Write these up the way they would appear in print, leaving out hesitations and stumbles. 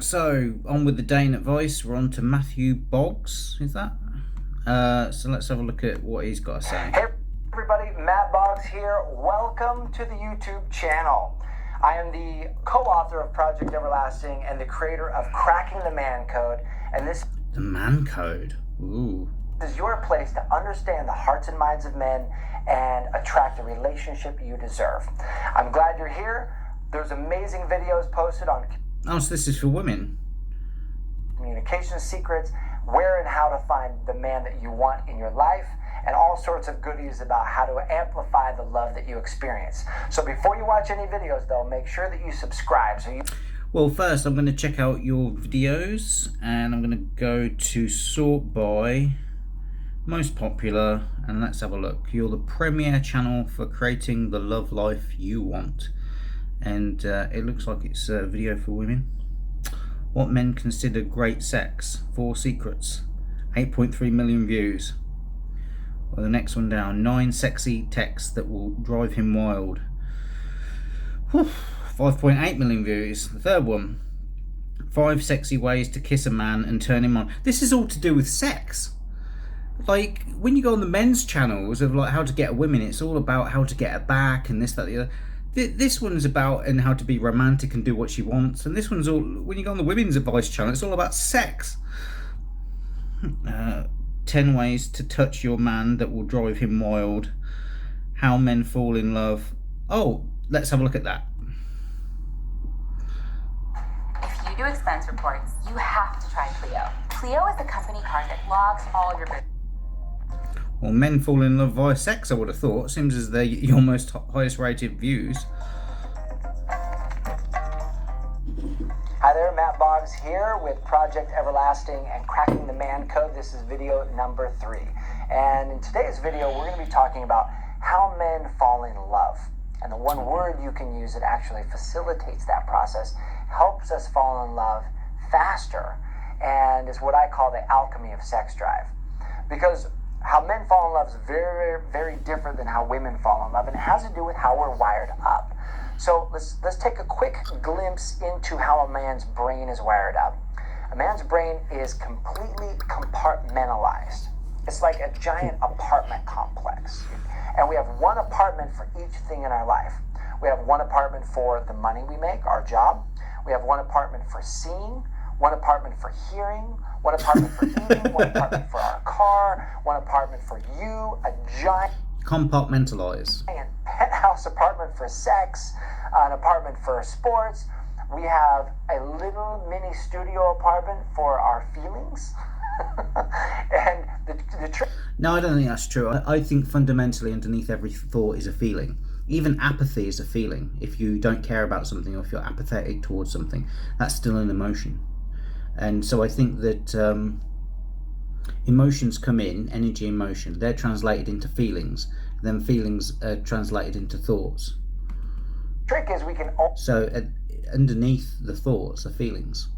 So, on with the day in advice. We're on to Matthew Boggs, is that? So let's have a look at what he's got to say. Hey everybody, Matt Boggs here. Welcome to the YouTube channel. I am the co-author of Project Everlasting and the creator of Cracking the Man Code. And this The Man Code. Ooh. is your place to understand the hearts and minds of men and attract the relationship you deserve. I'm glad you're here. There's amazing videos posted on Oh, so this is for women. communication secrets, where and how to find the man that you want in your life, and all sorts of goodies about how to amplify the love that you experience. So before you watch any videos though, make sure that you subscribe so you... Well, first I'm going to check out your videos, and I'm going to go to sort by most popular, and let's have a look. You're the premier channel for creating the love life you want. And it looks like it's a video for women. What men consider great sex. 4 secrets. 8.3 million views. Well, the next one down. 9 sexy texts that will drive him wild. Whew, 5.8 million views. The third one. 5 sexy ways to kiss a man and turn him on. This is all to do with sex. Like, when you go on the men's channels of like how to get a woman, it's all about how to get her back and this, that, the other. This one's about and how to be romantic and do what she wants, and this one's all, when you go on the women's advice channel, it's all about sex. 10 ways to touch your man that will drive him wild. How men fall in love. Oh, let's have a look at that. If you do expense reports, you have to try Clio. Clio is the company card that logs all your business. Well, men fall in love via sex, I would have thought. Seems as they're your most highest rated views. Hi there, Matt Boggs here with Project Everlasting and Cracking the Man Code. This is video number 3. And in today's video, we're going to be talking about how men fall in love. And the one word you can use that actually facilitates that process, helps us fall in love faster, and is what I call the alchemy of sex drive. Because how men fall in love is very, very different than how women fall in love, and it has to do with how we're wired up. So let's take a quick glimpse into how a man's brain is wired up. A man's brain is completely compartmentalized. It's like a giant apartment complex. And we have one apartment for each thing in our life. We have one apartment for the money we make, our job. We have one apartment for seeing, one apartment for hearing, one apartment for eating, one apartment for our car, one apartment for you, a giant Compartmentalize. penthouse apartment for sex, an apartment for sports. We have a little mini studio apartment for our feelings. And the trick... No, I don't think that's true. I think fundamentally underneath every thought is a feeling. Even apathy is a feeling. If you don't care about something, or if you're apathetic towards something, that's still an emotion. And so I think that emotions come in, energy and motion, they're translated into feelings, then feelings are translated into thoughts. trick is we can... So underneath the thoughts are feelings.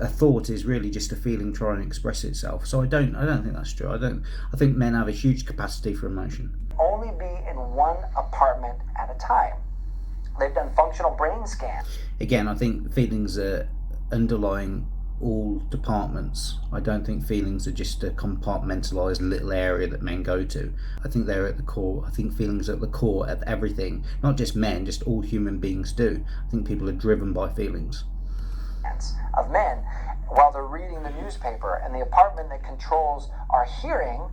A thought is really just a feeling trying to express itself. So I don't think that's true. I think men have a huge capacity for emotion. only be in one apartment at a time. They've done functional brain scans. Again, I think feelings are underlying all departments. I don't think feelings are just a compartmentalized little area that men go to. I think they're at the core. I think feelings are at the core of everything. Not just men, just all human beings do. I think people are driven by feelings. Of men while they're reading the newspaper, and the apartment that controls our hearing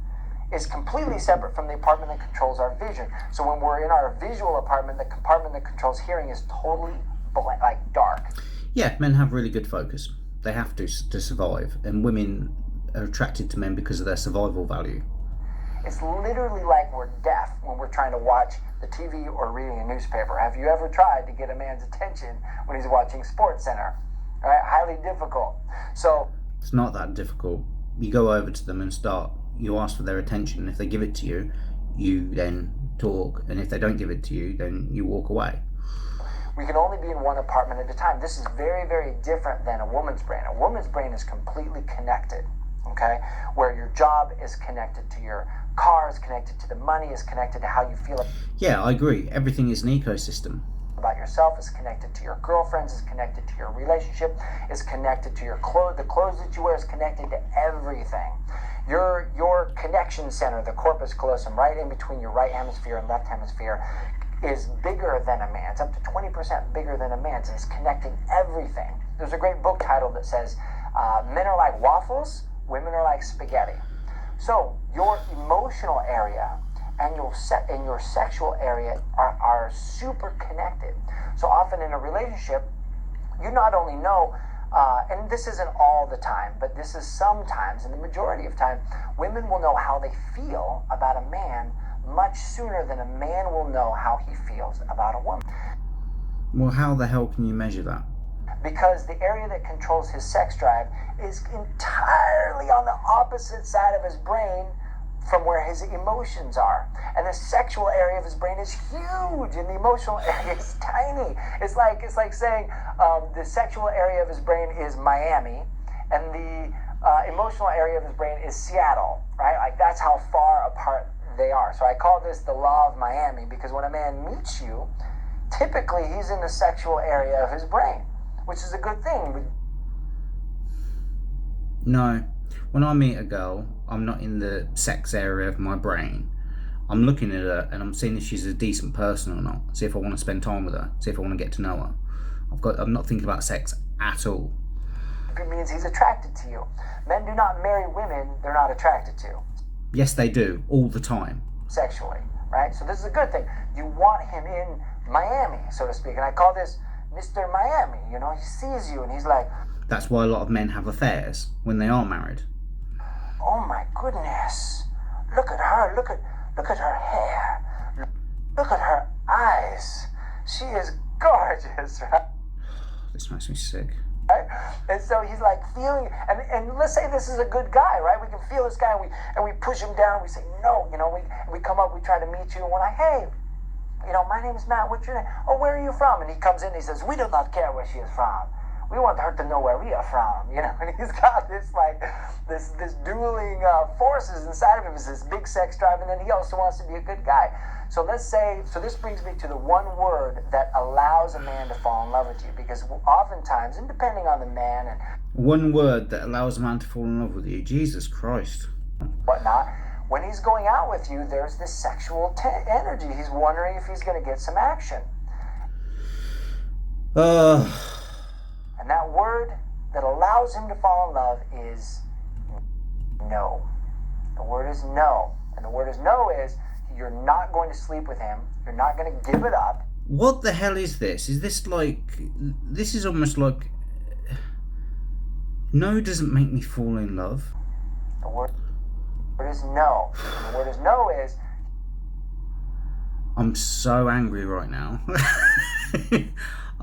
is completely separate from the apartment that controls our vision. So when we're in our visual apartment, the compartment that controls hearing is totally like dark. Yeah, men have really good focus. They have to survive, and women are attracted to men because of their survival value. It's literally like we're deaf when we're trying to watch the TV or reading a newspaper. Have you ever tried to get a man's attention when he's watching Sports Center? All right, highly difficult. So it's not that difficult. You go over to them and you ask for their attention. If they give it to you, you then talk, and if they don't give it to you, then you walk away. We can only be in one apartment at a time. This is very, very different than a woman's brain. A woman's brain is completely connected, okay? Where your job is connected to your car, is connected to the money, is connected to how you feel. Yeah, I agree. Everything is an ecosystem. about yourself, is connected to your girlfriends, is connected to your relationship, is connected to your clothes. The clothes that you wear is connected to everything. Your connection center, the corpus callosum, right in between your right hemisphere and left hemisphere, is bigger than a man's, up to 20% bigger than a man's, and it's connecting everything. There's a great book title that says, men are like waffles, women are like spaghetti. So your emotional area and your sexual area are super connected. So often in a relationship, you not only know, and this isn't all the time, but this is sometimes, and the majority of time, women will know how they feel about a man much sooner than a man will know how he feels about a woman. Well, how the hell can you measure that? Because the area that controls his sex drive is entirely on the opposite side of his brain from where his emotions are. And the sexual area of his brain is huge and the emotional area is tiny. It's like saying the sexual area of his brain is Miami and the emotional area of his brain is Seattle, right? Like that's how far apart they are. So I call this the law of Miami, because when a man meets you, typically he's in the sexual area of his brain, which is a good thing. No. When I meet a girl, I'm not in the sex area of my brain. I'm looking at her and I'm seeing if she's a decent person or not. See if I want to spend time with her. See if I want to get to know her. I'm not thinking about sex at all. It means he's attracted to you. Men do not marry women they're not attracted to. Yes, they do, all the time. Sexually, right? So this is a good thing. You want him in Miami, so to speak. And I call this Mr. Miami. You know, he sees you and he's like, That's why a lot of men have affairs when they are married. oh my goodness, look at her, look at her hair, look at her eyes. She is gorgeous, right? This makes me sick. Right? And so he's like feeling, and let's say this is a good guy, right? We can feel this guy, and we push him down. We say no, you know. We come up, we try to meet you, and we're like, hey, you know, my name is Matt. What's your name? Oh, where are you from? And he comes in, and he says, we do not care where she is from. We want her to know where we are from, you know. And he's got this like this dueling forces inside of him. Is this big sex drive, and then he also wants to be a good guy. So let's say, so this brings me to the one word that allows a man to fall in love with you, because oftentimes, and depending on the man and One word that allows a man to fall in love with you. Jesus Christ. whatnot, when he's going out with you, there's this sexual energy. He's wondering if he's going to get some action. And that word that allows him to fall in love is no. The word is no. And the word is no is you're not going to sleep with him. You're not going to give it up. What the hell is this? Is this like... This is almost like... No doesn't make me fall in love. The word is no. And the word is no is... I'm so angry right now.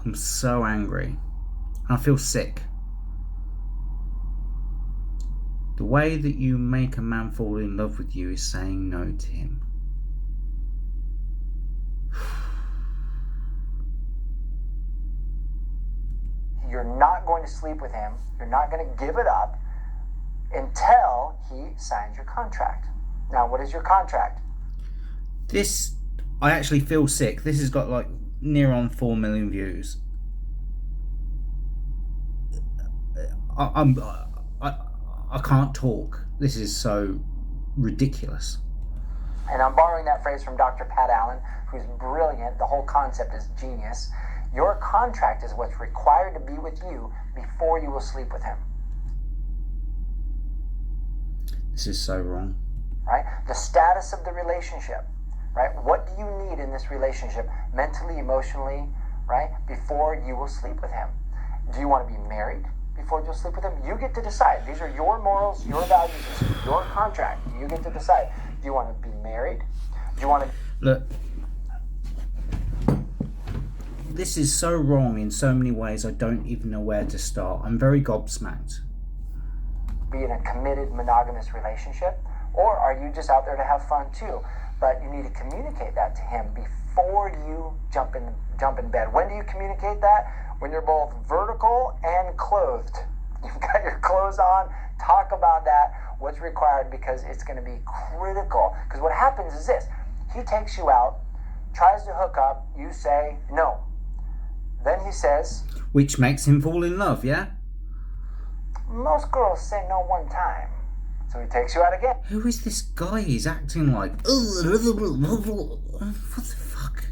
I'm so angry. I feel sick. The way that you make a man fall in love with you is saying no to him. You're not going to sleep with him. You're not going to give it up until he signs your contract. Now, what is your contract? This, I actually feel sick. This has got like near on 4 million views. I can't talk. This is so ridiculous. And I'm borrowing that phrase from Dr. Pat Allen, who's brilliant. The whole concept is genius. Your contract is what's required to be with you before you will sleep with him. This is so wrong. Right? The status of the relationship, right? What do you need in this relationship, mentally, emotionally, right? Before you will sleep with him. Do you want to be married before you'll sleep with him? You get to decide. These are your morals, your values, this is your contract. You get to decide. Do you want to be married? Do you want to... Look, this is so wrong in so many ways I don't even know where to start. I'm very gobsmacked. Be in a committed monogamous relationship, or are you just out there to have fun too? But you need to communicate that to him before you jump in bed. When do you communicate that? When you're both vertical and clothed. You've got your clothes on. Talk about that, what's required, because it's going to be critical. Because what happens is this: he takes you out, tries to hook up, you say no. Then he says, Which makes him fall in love, yeah? most girls say no one time. So he takes you out again. Who is this guy he's acting like? What the fuck?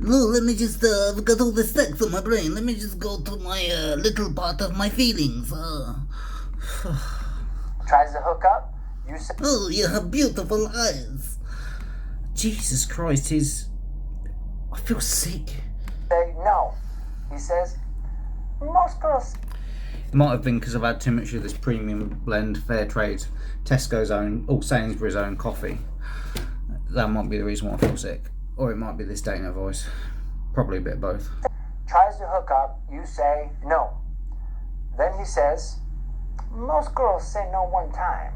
Look, let me just, I've got all this sex on my brain. Let me just go to my little part of my feelings. Tries to hook up. You say, Oh, you have beautiful eyes. Jesus Christ, I feel sick. no. He says, most girls. It might have been because I've had too much of this premium blend, fair trade, Tesco's own, Sainsbury's own coffee. That might be the reason why I feel sick. Or it might be this Dana voice. Probably a bit of both. Tries to hook up. You say no. Then he says, most girls say no one time.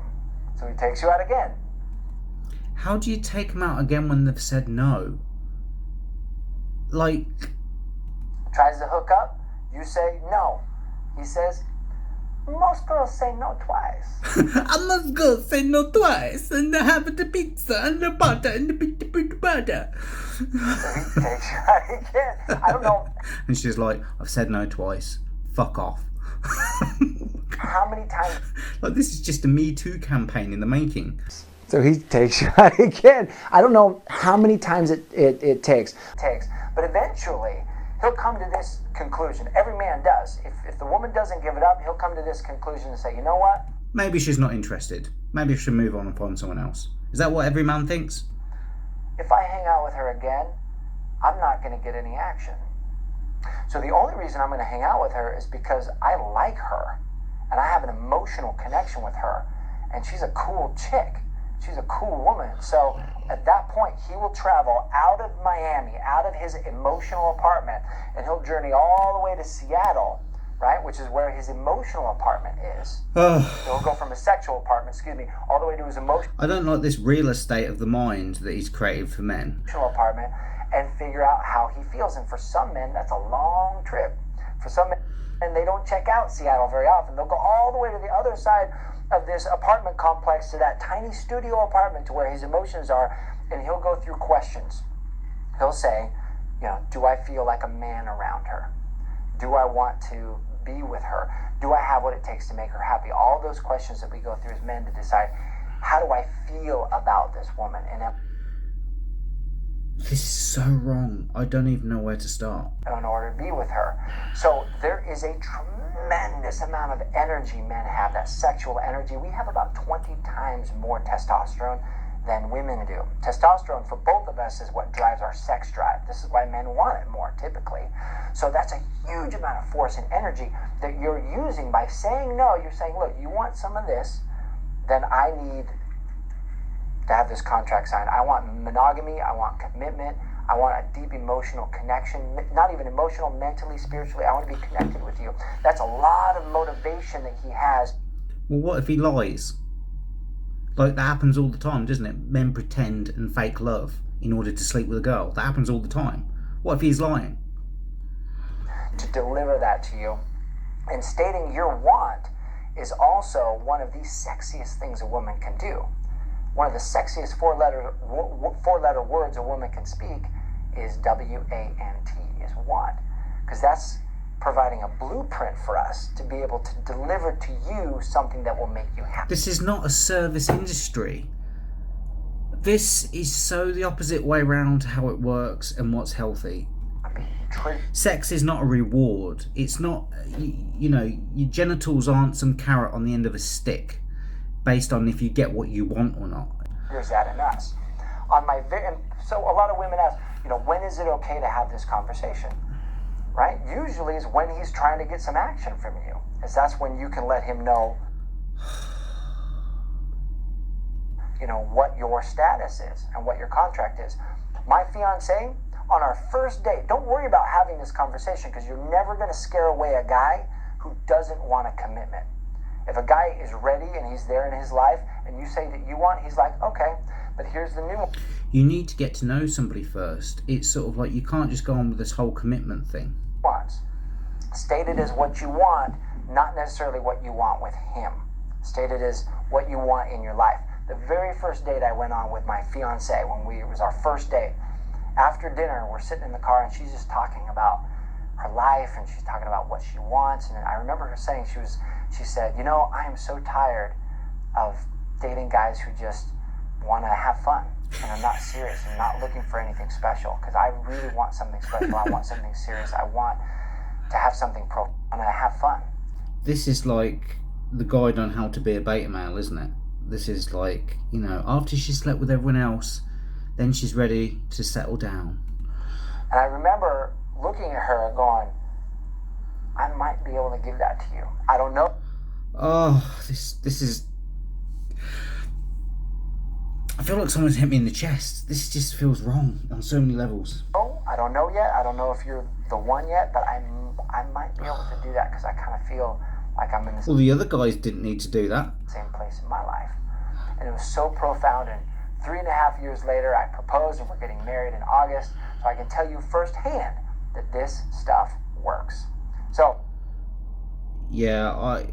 So he takes you out again. How do you take them out again when they've said no? Like, Tries to hook up. You say no. He says, most girls say no twice. I must go say no twice, and I have the pizza and the butter and the butter. So he takes you out again. I don't know And she's like, I've said no twice. Fuck off. how many times. Like, this is just a Me Too campaign in the making. So he takes you out again. I don't know how many times it takes. But eventually, he'll come to this conclusion. Every man does. If the woman doesn't give it up, he'll come to this conclusion and say, you know what? Maybe she's not interested. Maybe I should move on and find someone else. Is that what every man thinks? If I hang out with her again, I'm not going to get any action. So the only reason I'm going to hang out with her is because I like her and I have an emotional connection with her, and she's a cool chick. She's a cool woman. So at that point, he will travel out of Miami, out of his emotional apartment, and he'll journey all the way to Seattle, right, which is where his emotional apartment is. He'll go from his sexual apartment, all the way to his I don't like this real estate of the mind that he's created for men. emotional apartment and figure out how he feels. And for some men, that's a long trip. For some men, and they don't check out Seattle very often. They'll go all the way to the other side of this apartment complex to that tiny studio apartment to where his emotions are, and he'll go through questions. He'll say, do I feel like a man around her? Do I want to be with her? Do I have what it takes to make her happy? All those questions that we go through as men to decide, how do I feel about this woman? And This is so wrong. I don't even know where to start. in order to be with her. So there is a tremendous amount of energy men have, that sexual energy. We have about 20 times more testosterone than women do. Testosterone for both of us is what drives our sex drive. This is why men want it more typically. So that's a huge amount of force and energy that you're using by saying no. You're saying, look, you want some of this, then I need to have this contract signed. I want monogamy, I want commitment, I want a deep emotional connection, not even emotional, mentally, spiritually. I want to be connected with you. That's a lot of motivation that he has. Well, what if he lies? Like, that happens all the time, doesn't it? Men pretend and fake love in order to sleep with a girl. That happens all the time. What if he's lying? To deliver that to you. And stating your want is also one of the sexiest things a woman can do. One of the sexiest four-letter words a woman can speak is W-A-N-T, is want. Because that's providing a blueprint for us to be able to deliver to you something that will make you happy. This is not a service industry. This is so the opposite way around to how it works and what's healthy. Sex is not a reward. It's not, your genitals aren't some carrot on the end of a stick based on if you get what you want or not. There's that in us. So a lot of women ask, when is it okay to have this conversation? Right? Usually is when he's trying to get some action from you. Because that's when you can let him know, what your status is and what your contract is. My fiance, on our first date, don't worry about having this conversation because you're never going to scare away a guy who doesn't want a commitment. If a guy is ready and he's there in his life and you say that you want, he's like, okay, but here's the new one. You need to get to know somebody first. It's sort of like you can't just go on with this whole commitment thing. Wants. State it as what you want, not necessarily what you want with him. State it as what you want in your life. The very first date I went on with my fiance, it was our first date, after dinner, we're sitting in the car and she's just talking about her life, and she's talking about what she wants. And I remember her saying, she said, you know, I am so tired of dating guys who just want to have fun, and I'm not serious. I'm not looking for anything special, because I really want something special. I want something serious. I want to have something and I have fun. This is like the guide on how to be a beta male, isn't it? This is like, you know, after she slept with everyone else, then she's ready to settle down. And I remember looking at her and going, I might be able to give that to you. I don't know. Oh, this is... I feel like someone's hit me in the chest. This just feels wrong on so many levels. I don't know yet. I don't know if you're the one yet, but I might be able to do that, because I kind of feel like I'm in Well, the other guys didn't need to do that. same place in my life. And it was so profound. And 3.5 years later, I proposed, and we're getting married in August. So I can tell you firsthand that this stuff works. So Yeah, I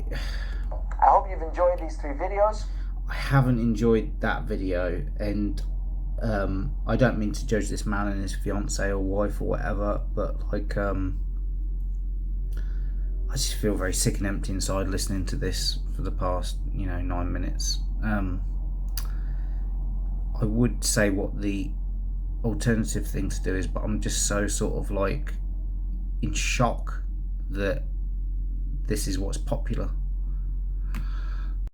hope you've enjoyed these 3 videos. I haven't enjoyed that video, and I don't mean to judge this man and his fiance or wife or whatever, but like I just feel very sick and empty inside listening to this for the past, 9 minutes. I would say what the alternative thing to do is, but I'm just so sort of like in shock that this is what's popular.